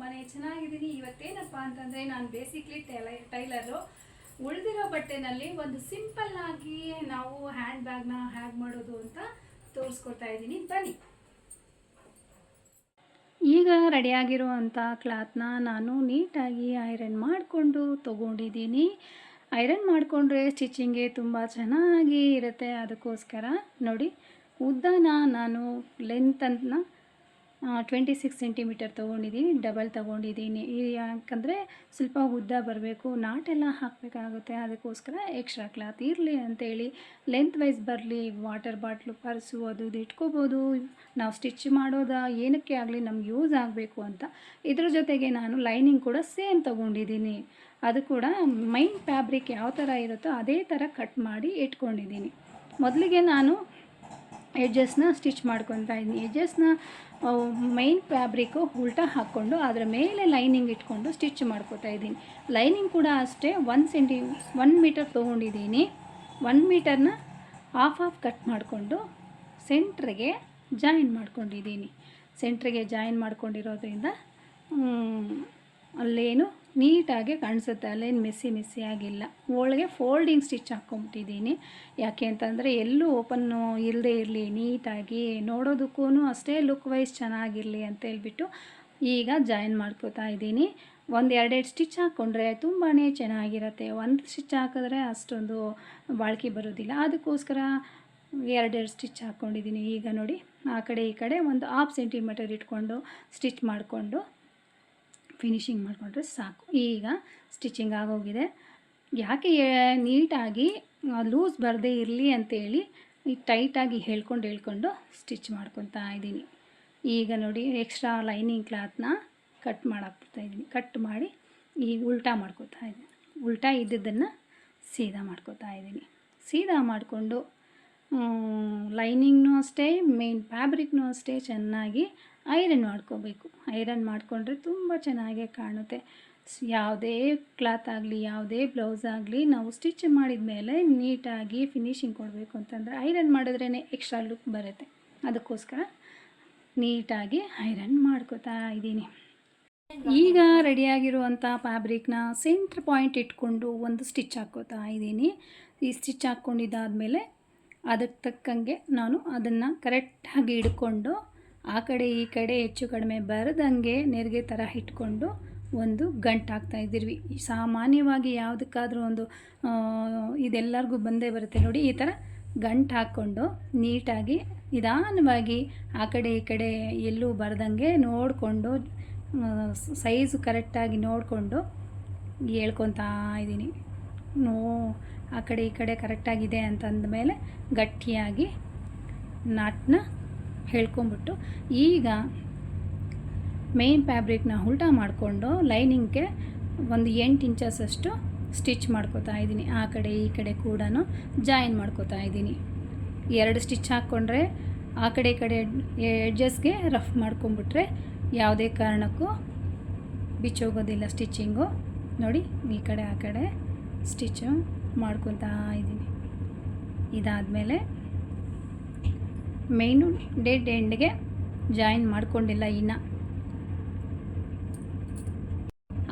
ತುಂಬಾ ಚೆನ್ನಾಗಿದ್ದೀನಿ. ಇವತ್ತೇನಪ್ಪ ಅಂತಂದರೆ ನಾನು ಬೇಸಿಕ್ಲಿ ಟೈಲರು. ಉಳಿದಿರೋ ಬಟ್ಟೆನಲ್ಲಿ ಒಂದು ಸಿಂಪಲ್ ಆಗಿ ನಾವು ಹ್ಯಾಂಡ್ ಬ್ಯಾಗ್ನ ಹ್ಯಾಗ್ ಮಾಡೋದು ಅಂತ ತೋರಿಸ್ಕೊಡ್ತಾ ಇದ್ದೀನಿ, ಬನ್ನಿ. ಈಗ ರೆಡಿಯಾಗಿರುವಂಥ ಕ್ಲಾತ್ನ ನಾನು ನೀಟಾಗಿ ಐರನ್ ಮಾಡಿಕೊಂಡು ತೊಗೊಂಡಿದ್ದೀನಿ. ಐರನ್ ಮಾಡಿಕೊಂಡ್ರೆ ಸ್ಟಿಚಿಂಗ್ಗೆ ತುಂಬ ಚೆನ್ನಾಗಿ ಇರುತ್ತೆ. ಅದಕ್ಕೋಸ್ಕರ ನೋಡಿ, ಉದ್ದನ ನಾನು ಲೆಂತನ್ನು 26 ಸೆಂಟಿಮೀಟರ್ ತೊಗೊಂಡಿದ್ದೀನಿ, ಡಬಲ್ ತೊಗೊಂಡಿದ್ದೀನಿ. ಯಾಕಂದರೆ ಸ್ವಲ್ಪ ಉದ್ದ ಬರಬೇಕು, ನಾಟೆಲ್ಲ ಹಾಕಬೇಕಾಗುತ್ತೆ. ಅದಕ್ಕೋಸ್ಕರ ಎಕ್ಸ್ಟ್ರಾ ಕ್ಲಾತ್ ಇರಲಿ ಅಂತೇಳಿ ಲೆಂತ್ ವೈಸ್ ಬರಲಿ. ವಾಟರ್ ಬಾಟ್ಲು, ಪರ್ಸು ಅದು ಇದು ಇಟ್ಕೋಬೋದು. ನಾವು ಸ್ಟಿಚ್ ಮಾಡೋದ ಏನಕ್ಕೆ ಆಗಲಿ ನಮ್ಗೆ ಯೂಸ್ ಆಗಬೇಕು ಅಂತ. ಇದ್ರ ಜೊತೆಗೆ ನಾನು ಲೈನಿಂಗ್ ಕೂಡ ಸೇಮ್ ತೊಗೊಂಡಿದ್ದೀನಿ. ಅದು ಕೂಡ ಮೈನ್ ಫ್ಯಾಬ್ರಿಕ್ ಯಾವ ಥರ ಇರುತ್ತೋ ಅದೇ ಥರ ಕಟ್ ಮಾಡಿ ಇಟ್ಕೊಂಡಿದ್ದೀನಿ. ಮೊದಲಿಗೆ ನಾನು ಎಡ್ಜಸ್ನ ಸ್ಟಿಚ್ ಮಾಡ್ಕೊತಾ ಇದ್ದೀನಿ. ಎಡ್ಜಸ್ನ ಮೈನ್ ಫ್ಯಾಬ್ರಿಕ್ಕು ಉಲ್ಟಾ ಹಾಕ್ಕೊಂಡು ಅದರ ಮೇಲೆ ಲೈನಿಂಗ್ ಇಟ್ಕೊಂಡು ಸ್ಟಿಚ್ ಮಾಡ್ಕೋತಾ ಇದ್ದೀನಿ. ಲೈನಿಂಗ್ ಕೂಡ ಅಷ್ಟೇ 1 ಮೀಟರ್ ತೊಗೊಂಡಿದ್ದೀನಿ. 1 ಮೀಟರ್ನ ಹಾಫ್ ಕಟ್ ಮಾಡಿಕೊಂಡು ಸೆಂಟ್ರಿಗೆ ಜಾಯಿನ್ ಮಾಡ್ಕೊಂಡಿದ್ದೀನಿ. ಸೆಂಟ್ರಿಗೆ ಜಾಯಿನ್ ಮಾಡ್ಕೊಂಡಿರೋದ್ರಿಂದ ಅಲ್ಲೇನು ನೀಟಾಗಿ ಕಾಣಿಸುತ್ತೆ, ಅಲ್ಲೇನು ಮೆಸ್ಸಿ ಆಗಿಲ್ಲ. ಒಳಗೆ ಫೋಲ್ಡಿಂಗ್ ಸ್ಟಿಚ್ ಹಾಕ್ಕೊಂಬಿಟ್ಟಿದ್ದೀನಿ. ಯಾಕೆ ಅಂತಂದರೆ ಎಲ್ಲೂ ಓಪನ್ನು ಇಲ್ಲದೆ ಇರಲಿ, ನೀಟಾಗಿ ನೋಡೋದಕ್ಕೂ ಅಷ್ಟೇ ಲುಕ್ ವೈಸ್ ಚೆನ್ನಾಗಿರಲಿ ಅಂತೇಳ್ಬಿಟ್ಟು ಈಗ ಜಾಯಿನ್ ಮಾಡ್ಕೋತಾ ಇದ್ದೀನಿ. ಒಂದು 2 ಸ್ಟಿಚ್ ಹಾಕ್ಕೊಂಡ್ರೆ ತುಂಬಾ ಚೆನ್ನಾಗಿರುತ್ತೆ. ಒಂದು ಸ್ಟಿಚ್ ಹಾಕಿದ್ರೆ ಅಷ್ಟೊಂದು ಬಾಳ್ಕೆ ಬರೋದಿಲ್ಲ. ಅದಕ್ಕೋಸ್ಕರ 2 ಸ್ಟಿಚ್ ಹಾಕ್ಕೊಂಡಿದ್ದೀನಿ. ಈಗ ನೋಡಿ, ಆ ಕಡೆ ಈ ಕಡೆ ಒಂದು 1/2 ಸೆಂಟಿಮೀಟರ್ ಇಟ್ಕೊಂಡು ಸ್ಟಿಚ್ ಮಾಡಿಕೊಂಡು ಫಿನಿಶಿಂಗ್ ಮಾಡಿಕೊಂಡ್ರೆ ಸಾಕು. ಈಗ ಸ್ಟಿಚಿಂಗ್ ಆಗೋಗಿದೆ. ಯಾಕೆ ನೀಟಾಗಿ ಲೂಸ್ ಬರದೇ ಇರಲಿ ಅಂತೇಳಿ ಟೈಟಾಗಿ ಹೇಳ್ಕೊಂಡು ಸ್ಟಿಚ್ ಮಾಡ್ಕೊತಾ ಇದ್ದೀನಿ. ಈಗ ನೋಡಿ, ಎಕ್ಸ್ಟ್ರಾ ಲೈನಿಂಗ್ ಕ್ಲಾತ್ನ ಕಟ್ ಮಾಡಾಕ್ಬಿಡ್ತಾಯಿದ್ದೀನಿ. ಕಟ್ ಮಾಡಿ ಈಗ ಉಲ್ಟಾ ಮಾಡ್ಕೋತಾ ಇದ್ದೀನಿ. ಉಲ್ಟಾ ಇದ್ದಿದ್ದನ್ನು ಸೀದಾ ಮಾಡ್ಕೋತಾ ಇದ್ದೀನಿ. ಸೀದಾ ಮಾಡಿಕೊಂಡು ಲೈನಿಂಗ್ನೂ ಅಷ್ಟೇ, ಮೇನ್ ಫ್ಯಾಬ್ರಿಕ್ನೂ ಅಷ್ಟೇ ಚೆನ್ನಾಗಿ ಐರನ್ ಮಾಡ್ಕೋಬೇಕು. ಐರನ್ ಮಾಡಿಕೊಂಡ್ರೆ ತುಂಬ ಚೆನ್ನಾಗೇ ಕಾಣುತ್ತೆ. ಯಾವುದೇ ಕ್ಲಾತ್ ಆಗಲಿ, ಯಾವುದೇ ಬ್ಲೌಸ್ ಆಗಲಿ, ನಾವು ಸ್ಟಿಚ್ ಮಾಡಿದ ಮೇಲೆ ನೀಟಾಗಿ ಫಿನಿಶಿಂಗ್ ಕೊಡಬೇಕು ಅಂತಂದರೆ ಐರನ್ ಮಾಡಿದ್ರೇ ಎಕ್ಸ್ಟ್ರಾ ಲುಕ್ ಬರುತ್ತೆ. ಅದಕ್ಕೋಸ್ಕರ ನೀಟಾಗಿ ಐರನ್ ಮಾಡ್ಕೋತಾ ಇದ್ದೀನಿ. ಈಗ ರೆಡಿಯಾಗಿರುವಂಥ ಫ್ಯಾಬ್ರಿಕ್ನ ಸೆಂಟ್ರ್ ಪಾಯಿಂಟ್ ಇಟ್ಕೊಂಡು ಒಂದು ಸ್ಟಿಚ್ ಹಾಕ್ಕೋತಾ ಇದ್ದೀನಿ. ಈ ಸ್ಟಿಚ್ ಹಾಕ್ಕೊಂಡಿದ್ದಾದಮೇಲೆ ಅದಕ್ಕೆ ತಕ್ಕಂಗೆ ನಾನು ಅದನ್ನು ಕರೆಕ್ಟಾಗಿ ಹಿಡ್ಕೊಂಡು ಆ ಕಡೆ ಈ ಕಡೆ ಹೆಚ್ಚು ಕಡಿಮೆ ಬರದಂಗೆ ನೆರಿಗೆ ಥರ ಇಟ್ಕೊಂಡು ಒಂದು ಗಂಟು ಹಾಕ್ತಾಯಿದ್ದೀವಿ. ಸಾಮಾನ್ಯವಾಗಿ ಯಾವುದಕ್ಕಾದರೂ ಒಂದು ಇದೆಲ್ಲರಿಗೂ ಬಂದೇ ಬರುತ್ತೆ ನೋಡಿ. ಈ ಥರ ಗಂಟು ಹಾಕ್ಕೊಂಡು ನೀಟಾಗಿ ನಿಧಾನವಾಗಿ ಆ ಕಡೆ ಈ ಕಡೆ ಎಲ್ಲೂ ಬರದಂಗೆ ನೋಡಿಕೊಂಡು ಸೈಜು ಕರೆಕ್ಟಾಗಿ ನೋಡಿಕೊಂಡು ಹೇಳ್ಕೊತಾ ಇದ್ದೀನಿ. ಆ ಕಡೆ ಈ ಕಡೆ ಕರೆಕ್ಟಾಗಿದೆ ಅಂತಂದಮೇಲೆ ಗಟ್ಟಿಯಾಗಿ ನಾಟನ್ನ ಹೇಳ್ಕೊಂಬಿಟ್ಟು ಈಗ ಮೇನ್ ಫ್ಯಾಬ್ರಿಕ್ನ ಉಲ್ಟಾ ಮಾಡಿಕೊಂಡು ಲೈನಿಂಗ್ಗೆ ಒಂದು 8 ಇಂಚಸ್ಸಷ್ಟು ಸ್ಟಿಚ್ ಮಾಡ್ಕೋತಾ ಇದ್ದೀನಿ. ಆ ಕಡೆ ಈ ಕಡೆ ಕೂಡ ಜಾಯಿನ್ ಮಾಡ್ಕೋತಾ ಇದ್ದೀನಿ. 2 ಸ್ಟಿಚ್ ಹಾಕ್ಕೊಂಡ್ರೆ ಆ ಕಡೆ ಈ ಕಡೆ ಎಡ್ಜಸ್ಗೆ ರಫ್ ಮಾಡ್ಕೊಂಬಿಟ್ರೆ ಯಾವುದೇ ಕಾರಣಕ್ಕೂ ಬಿಚ್ಚೋಗೋದಿಲ್ಲ ಸ್ಟಿಚಿಂಗು. ನೋಡಿ, ಈ ಕಡೆ ಆ ಕಡೆ ಸ್ಟಿಚ್ಚು ಮಾಡ್ಕೊತಾ ಇದ್ದೀನಿ. ಇದಾದಮೇಲೆ ಮೇಯ್ನು ಡೆಡ್ ಎಂಡ್ಗೆ ಜಾಯಿನ್ ಮಾಡ್ಕೊಂಡಿಲ್ಲ ಇನ್ನು.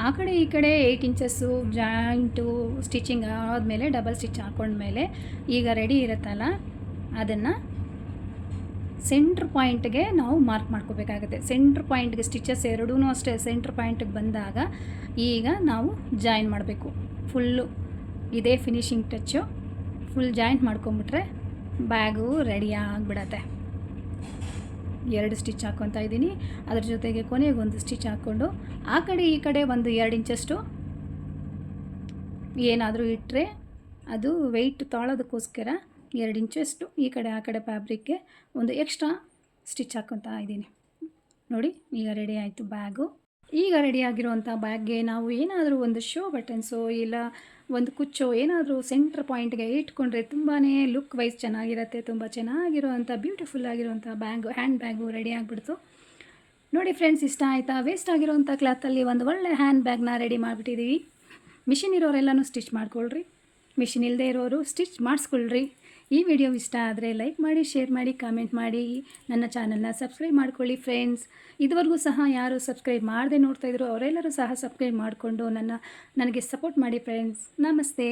ಆ ಕಡೆ ಈ ಕಡೆ 8 ಇಂಚಸ್ಸು ಜಾಯಿಂಟು ಸ್ಟಿಚಿಂಗ್ ಆದಮೇಲೆ ಡಬಲ್ ಸ್ಟಿಚ್ ಹಾಕ್ಕೊಂಡ್ಮೇಲೆ ಈಗ ರೆಡಿ ಇರುತ್ತಲ್ಲ, ಅದನ್ನು ಸೆಂಟ್ರ್ ಪಾಯಿಂಟ್ಗೆ ನಾವು ಮಾರ್ಕ್ ಮಾಡ್ಕೋಬೇಕಾಗುತ್ತೆ. ಸೆಂಟ್ರ್ ಪಾಯಿಂಟ್ಗೆ ಸ್ಟಿಚಸ್ ಎರಡೂ ಅಷ್ಟೇ ಸೆಂಟ್ರ್ ಪಾಯಿಂಟಿಗೆ ಬಂದಾಗ ಈಗ ನಾವು ಜಾಯಿನ್ ಮಾಡಬೇಕು. ಫುಲ್ಲು ಇದೇ ಫಿನಿಶಿಂಗ್ ಟಚ್ಚು. ಫುಲ್ ಜಾಯಿಂಟ್ ಮಾಡ್ಕೊಂಬಿಟ್ರೆ ಬ್ಯಾಗು ರೆಡಿ ಆಗಿಬಿಡತ್ತೆ. 2 ಸ್ಟಿಚ್ ಹಾಕ್ಕೊತಾ ಇದ್ದೀನಿ. ಅದ್ರ ಜೊತೆಗೆ ಕೊನೆಗೊಂದು ಸ್ಟಿಚ್ ಹಾಕ್ಕೊಂಡು ಆ ಕಡೆ ಈ ಕಡೆ ಒಂದು 2 ಇಂಚಷ್ಟು ಏನಾದರೂ ಇಟ್ಟರೆ ಅದು ವೆಯ್ಟ್ ತಾಳೋದಕ್ಕೋಸ್ಕರ 2 ಇಂಚಷ್ಟು ಈ ಕಡೆ ಆ ಕಡೆ ಫ್ಯಾಬ್ರಿಕ್ಗೆ ಒಂದು ಎಕ್ಸ್ಟ್ರಾ ಸ್ಟಿಚ್ ಹಾಕ್ಕೊತಾ ಇದ್ದೀನಿ. ನೋಡಿ, ಈಗ ರೆಡಿ ಆಯಿತು ಬ್ಯಾಗು. ಈಗ ರೆಡಿಯಾಗಿರುವಂಥ ಬ್ಯಾಗ್ಗೆ ನಾವು ಏನಾದರೂ ಒಂದು ಶೋ ಬಟನ್ಸು ಇಲ್ಲ ಒಂದು ಕುಚ್ಚೋ ಏನಾದರೂ ಸೆಂಟ್ರ್ ಪಾಯಿಂಟ್ಗೆ ಇಟ್ಕೊಂಡ್ರೆ ತುಂಬಾ ಲುಕ್ ವೈಸ್ ಚೆನ್ನಾಗಿರುತ್ತೆ. ತುಂಬ ಚೆನ್ನಾಗಿರುವಂಥ ಬ್ಯೂಟಿಫುಲ್ ಆಗಿರುವಂಥ ಹ್ಯಾಂಡ್ ಬ್ಯಾಗು ರೆಡಿ ಆಗಿಬಿಡ್ತು. ನೋಡಿ ಫ್ರೆಂಡ್ಸ್, ಇಷ್ಟ ಆಯಿತಾ? ವೇಸ್ಟ್ ಆಗಿರೋವಂಥ ಕ್ಲಾತಲ್ಲಿ ಒಂದು ಒಳ್ಳೆ ಹ್ಯಾಂಡ್ ಬ್ಯಾಗ್ನ ರೆಡಿ ಮಾಡಿಬಿಟ್ಟಿದ್ದೀವಿ. ಮಿಷಿನ್ ಇರೋರೆಲ್ಲನೂ ಸ್ಟಿಚ್ ಮಾಡ್ಕೊಳ್ರಿ. ಮಿಷಿನ್ ಇಲ್ಲದೆ ಇರೋರು ಸ್ಟಿಚ್ ಮಾಡಿಸ್ಕೊಳ್ರಿ. ಈ ವಿಡಿಯೋ ಇಷ್ಟ ಆದರೆ ಲೈಕ್ ಮಾಡಿ, ಶೇರ್ ಮಾಡಿ, ಕಾಮೆಂಟ್ ಮಾಡಿ. ನನ್ನ ಚಾನಲ್ನ ಸಬ್ಸ್ಕ್ರೈಬ್ ಮಾಡ್ಕೊಳ್ಳಿ ಫ್ರೆಂಡ್ಸ್. ಇದುವರೆಗೂ ಸಹ ಯಾರು ಸಬ್ಸ್ಕ್ರೈಬ್ ಮಾಡದೆ ನೋಡ್ತಾಯಿದ್ರು ಅವರೆಲ್ಲರೂ ಸಹ ಸಬ್ಸ್ಕ್ರೈಬ್ ಮಾಡಿಕೊಂಡು ನನಗೆ ಸಪೋರ್ಟ್ ಮಾಡಿ ಫ್ರೆಂಡ್ಸ್. ನಮಸ್ತೆ.